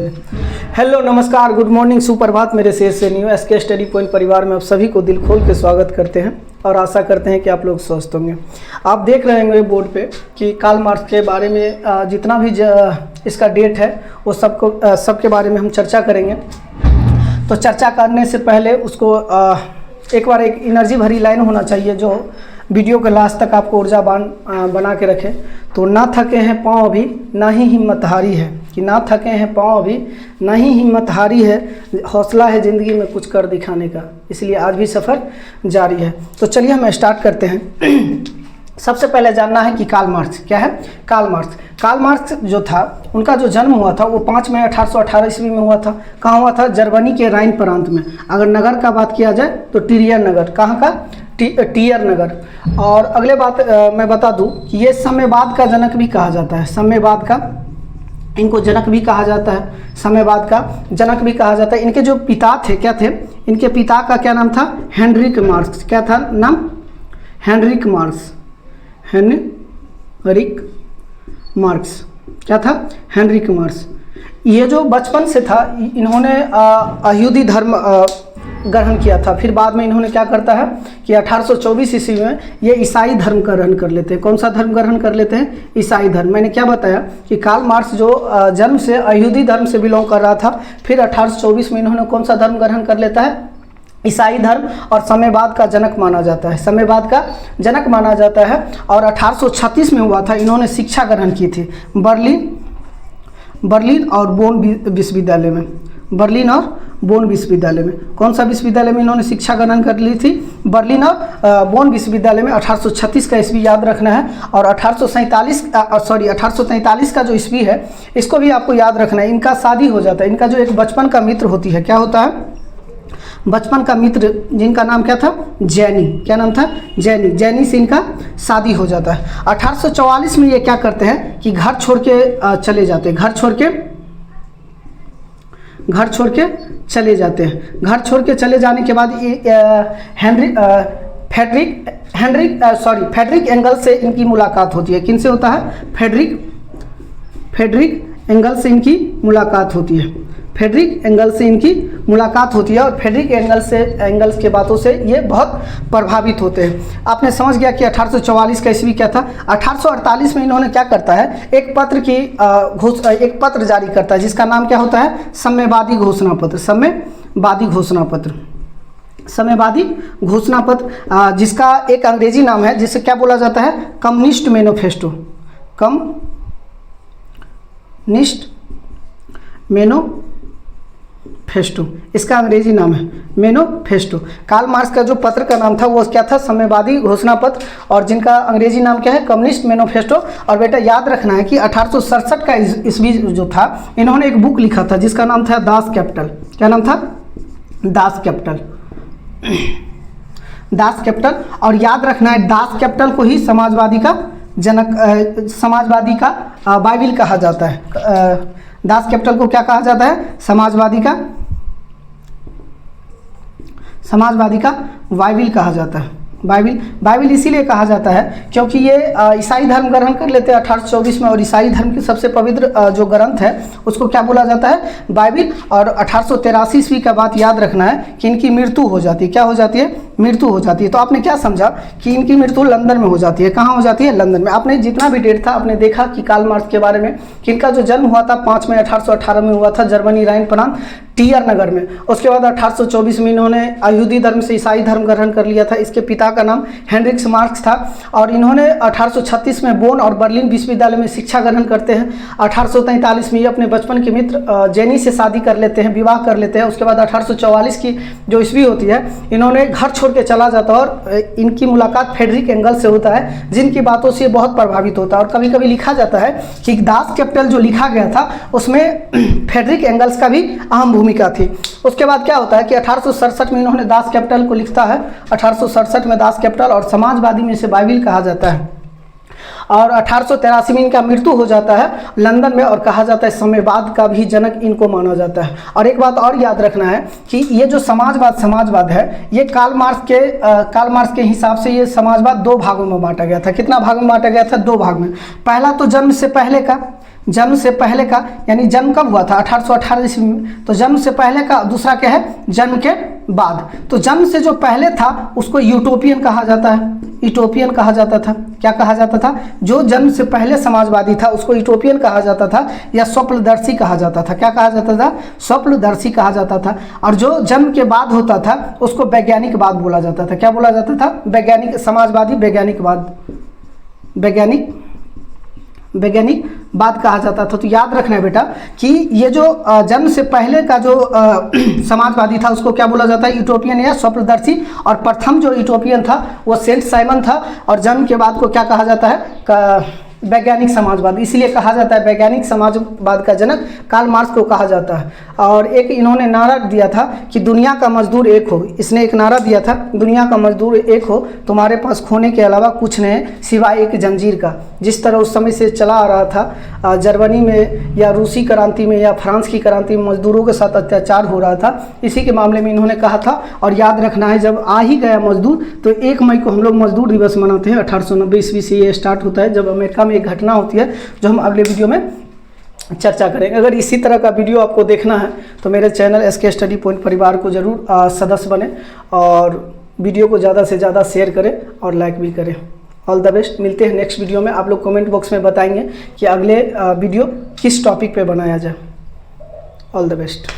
Hello, नमस्कार, good morning, सुप्रभात। मेरे शेर से न्यू एसके स्टडी पॉइंट परिवार में आप सभी को दिल खोल के स्वागत करते हैं और आशा करते हैं कि आप लोग स्वस्थ होंगे। आप देख रहे होंगे बोर्ड पे कि कार्ल मार्क्स के बारे में जितना भी इसका डेट है वो सबके बारे में हम चर्चा करेंगे। तो चर्चा करने से पहले उसको एक बार एक एनर्जी भरी लाइन होना चाहिए जो वीडियो के लास्ट तक आपको ऊर्जावान बना के रखे। तो ना थके हैं पाँव अभी, ना ही हिम्मत हारी है, कि ना थके हैं पाँव अभी, ना ही हिम्मत हारी है, हौसला है ज़िंदगी में कुछ कर दिखाने का, इसलिए आज भी सफ़र जारी है। तो चलिए हम स्टार्ट करते हैं। सबसे पहले जानना है कि कार्ल मार्क्स क्या है। कार्ल मार्क्स जो था, उनका जो जन्म हुआ था वो 5 मई 1818 ईस्वी में हुआ था। कहाँ हुआ था? जर्मनी के राइन प्रांत में। अगर नगर का बात किया जाए तो टियर नगर। कहाँ का? टियर नगर। और अगले बात मैं बता दूं कि ये साम्यवाद का जनक भी कहा जाता है। साम्यवाद का इनको जनक भी कहा जाता है, साम्यवाद का जनक भी कहा जाता है। इनके जो पिता थे क्या थे? इनके पिता का क्या नाम था? Heinrich Marx. क्या था नाम? Heinrich Marx. हेनरिक मार्क्स क्या था? Heinrich Marx. ये जो बचपन से था इन्होंने यहूदी धर्म ग्रहण किया था। फिर बाद में इन्होंने क्या करता है कि 1824 ईस्वी में ये ईसाई धर्म का ग्रहण कर लेते हैं। कौन सा धर्म ग्रहण कर लेते हैं? ईसाई धर्म। मैंने क्या बताया कि कार्ल मार्क्स जो जन्म से यहूदी धर्म से बिलोंग कर रहा था, फिर 1824 में इन्होंने कौन सा धर्म ग्रहण कर लेता है? ईसाई धर्म। और साम्यवाद का जनक माना जाता है, साम्यवाद का जनक माना जाता है। और 1836 में हुआ था, इन्होंने शिक्षा ग्रहण की थी बर्लिन और बोन विश्वविद्यालय में। बर्लिन और बोन विश्वविद्यालय में। कौन सा विश्वविद्यालय में इन्होंने शिक्षा ग्रहण कर ली थी? बर्लिन और बोन विश्वविद्यालय में। 1836 का ईस्वी याद रखना है। और 1843 का जो ईस्वी है इसको भी आपको याद रखना है। इनका शादी हो जाता है। इनका जो एक बचपन का मित्र होती है, क्या होता है? बचपन का मित्र, जिनका नाम क्या था? जैनी। क्या नाम था? जैनी। जैनी से इनका शादी हो जाता है। 1844 में ये क्या करते हैं कि घर छोड़ के चले जाते हैं। घर छोड़ के चले जाने के बाद फ्रेडरिक एंगल से इनकी मुलाकात होती है। किन से होता है? फ्रेडरिक एंगल से इनकी मुलाकात होती है। फ्रेडरिक एंगल से इनकी मुलाकात होती है। और फ्रेडरिक एंगल्स के बातों से ये बहुत प्रभावित होते हैं। आपने समझ गया कि 1844 का ईस्वी क्या था। 1848 में इन्होंने क्या करता है? एक पत्र जारी करता है जिसका नाम क्या होता है? साम्यवादी घोषणा पत्र। साम्यवादी घोषणा पत्र, जिसका एक अंग्रेजी नाम है जिसे क्या बोला जाता है? Communist manifesto. कम्युनिस्ट मैनिफेस्टो, इसका अंग्रेजी नाम है मैनिफेस्टो। कार्ल मार्क्स का जो पत्र का नाम था वो क्या था? साम्यवादी घोषणा पत्र। और जिनका अंग्रेजी नाम क्या है? Communist manifesto. और बेटा याद रखना है कि 1867 का ईस्वी जो था, इन्होंने एक बुक लिखा था जिसका नाम था दास कैपिटल। क्या नाम था? Das Kapital. और याद रखना है दास कैपिटल को ही समाजवादी का जनक, समाजवादी का बाइबिल कहा जाता है। दास कैपिटल को क्या कहा जाता है? समाजवादी का बाइबिल कहा जाता है। बाइबिल इसीलिए कहा जाता है क्योंकि ये ईसाई धर्म ग्रहण कर लेते हैं 1824 में। और ईसाई धर्म की सबसे पवित्र जो ग्रंथ है उसको क्या बोला जाता है? बाइबिल। और 1883 ईस्वी का बात याद रखना है कि इनकी मृत्यु हो जाती है। क्या हो जाती है? मृत्यु हो जाती है। तो आपने क्या समझा कि इनकी मृत्यु लंदन में हो जाती है। कहाँ हो जाती है? लंदन में। आपने जितना भी डेट था आपने देखा कि कार्ल मार्क्स के बारे में कि इनका जो जन्म हुआ था 5 मई 1818 में हुआ था, जर्मनी राइन प्रांत टियर नगर में। उसके बाद 1824 में इन्होंने यहूदी धर्म से ईसाई धर्म ग्रहण कर लिया था। इसके पिता का नाम हेनरिक मार्क्स था। और इन्होंने 1836 में बोन और बर्लिन विश्वविद्यालय में शिक्षा ग्रहण करते हैं। 1843 में ये अपने बचपन के मित्र जेनी से शादी कर लेते हैं, विवाह कर लेते हैं। उसके बाद 1844 की जो ईस्वी होती है, इन्होंने घर छोड़ के चला जाता है और इनकी मुलाकात फ्रेडरिक एंगल से होता है, जिनकी बातों से बहुत प्रभावित होता है। और कभी कभी लिखा जाता है कि दास कैपिटल जो लिखा गया था उसमें फ्रेडरिक एंगल्स का भी अहम भूमिका थी। उसके बाद क्या होता है कि 1867 में इन्होंने दास कैपिटल को लिखता है। 1867 में दास कैपिटल, और समाजवादी में इसे बाइबिल कहा जाता है। और 1883 में इनका मृत्यु हो जाता है लंदन में। और कहा जाता है साम्यवाद का भी जनक इनको माना जाता है। और एक बात और याद रखना है कि ये जो समाजवाद है, ये कार्ल मार्क्स के हिसाब से ये समाजवाद 2 भागों में बांटा गया था। कितना भाग में बांटा गया था? 2 भाग में। पहला तो जन्म से पहले का, जन्म से पहले का, यानी जन्म कब हुआ था 1818 ईस्वी में, तो जन्म से पहले का। दूसरा क्या है, जन्म के बाद। तो जन्म से जो पहले था उसको यूटोपियन कहा जाता है, यूटोपियन कहा जाता था। क्या कहा जाता था, जो जन्म से पहले समाजवादी था उसको यूटोपियन कहा जाता था या स्वप्नदर्शी कहा जाता था। क्या कहा जाता था, स्वप्नदर्शी कहा जाता था। और जो जन्म के बाद होता था उसको वैज्ञानिकवाद बोला जाता था। क्या बोला जाता था, वैज्ञानिक, समाजवादी वैज्ञानिकवाद, वैज्ञानिकवाद कहा जाता था। तो याद रखना है बेटा कि ये जो जन्म से पहले का जो समाजवादी था उसको क्या बोला जाता है, यूटोपियन या स्वप्नदर्शी। और प्रथम जो यूटोपियन था वो सेंट साइमन था। और जन्म के बाद को क्या कहा जाता है, वैज्ञानिक समाजवाद। इसीलिए कहा जाता है वैज्ञानिक समाजवाद का जनक कार्ल मार्क्स को कहा जाता है। और एक इन्होंने नारा दिया था कि दुनिया का मजदूर एक हो। इसने एक नारा दिया था, दुनिया का मजदूर एक हो, तुम्हारे पास खोने के अलावा कुछ नहीं सिवाय एक जंजीर का। जिस तरह उस समय से चला आ रहा था जर्मनी में या रूसी क्रांति में या फ्रांस की क्रांति में मजदूरों के साथ अत्याचार हो रहा था, इसी के मामले में इन्होंने कहा था। और याद रखना है जब आ ही गया मजदूर तो 1 मई को हम लोग मजदूर दिवस मनाते हैं। 1890 ईस्वी से ये स्टार्ट होता है, जब अमेरिका में एक घटना होती है जो हम अगले वीडियो में चर्चा करेंगे। अगर इसी तरह का वीडियो आपको देखना है तो मेरे चैनल SK स्टडी पॉइंट परिवार को ज़रूर सदस्य बने और वीडियो को ज़्यादा से ज़्यादा शेयर करें और लाइक भी करें। All the best. मिलते हैं नेक्स्ट वीडियो में। आप लोग कमेंट बॉक्स में बताएंगे कि अगले वीडियो किस टॉपिक पे बनाया जाए। All the best.